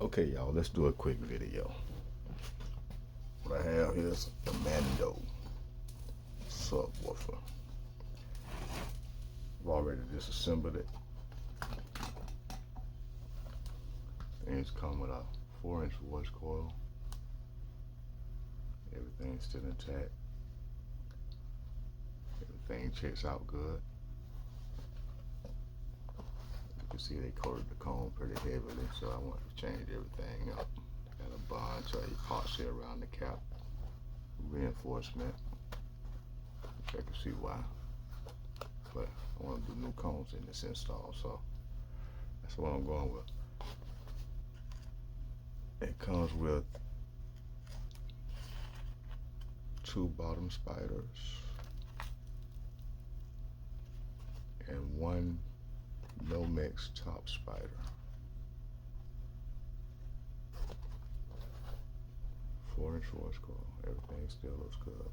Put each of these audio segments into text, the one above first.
Okay, y'all, let's do a quick video. What I have here is a Comando subwoofer. I've already disassembled it. Things come with a 4-inch voice coil. Everything's still intact. Everything checks out good. You can see they coated the cone pretty heavily, so I want to change everything up. Got a bunch of epoxy around the cap, reinforcement. Check to see why. But I want to do new cones in this install, so that's what I'm going with. It comes with 2 bottom spiders and 1 Nomex top spider. 4-inch voice coil. Everything still looks good.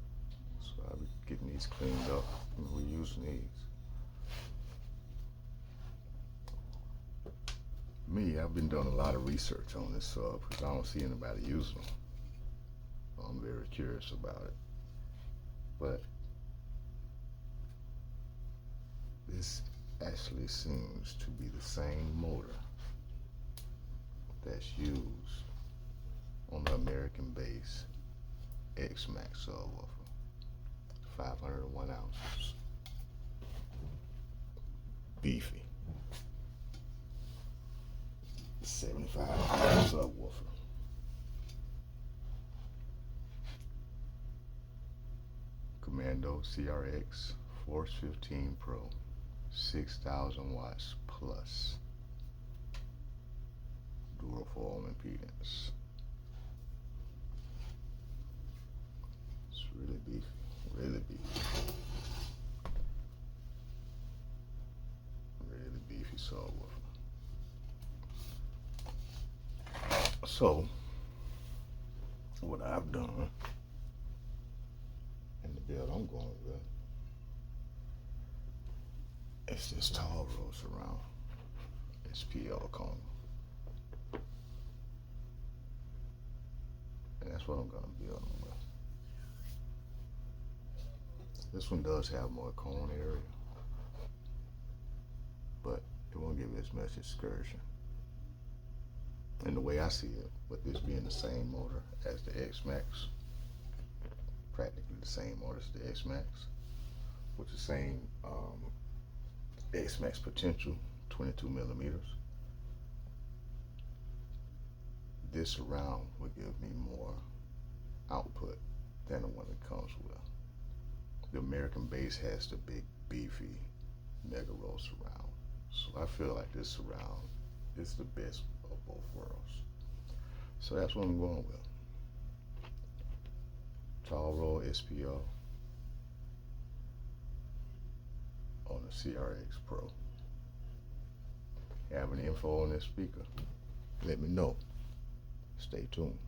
So I'll be getting these cleaned up and reusing these. Me, I've been doing a lot of research on this sub because I don't see anybody using them. I'm very curious about it. But this actually seems to be the same motor that's used on the American base X-Max subwoofer, 501 ounces. Beefy. 75 subwoofer. Comando CRX Force 15 Pro, 6,000 watts plus. Dual foil impedance. It's really beefy, really beefy. Really beefy subwoofer. So, what I've done, and the build I'm going with, is this tall roll surround SPL cone. And that's what I'm going to build them with. This one does have more cone area, but it won't give it as much excursion. And the way I see it, with this being the same motor as the X-Max, practically the same motor as the X-Max, with the same X-Max potential, 22 millimeters, this surround will give me more output than the one it comes with. The American base has the big beefy mega roll surround, so I feel like this surround is the best of both worlds. So that's what I'm going with. Tall roll SPL on the CRX Pro. Have any info on this speaker? Let me know. Stay tuned.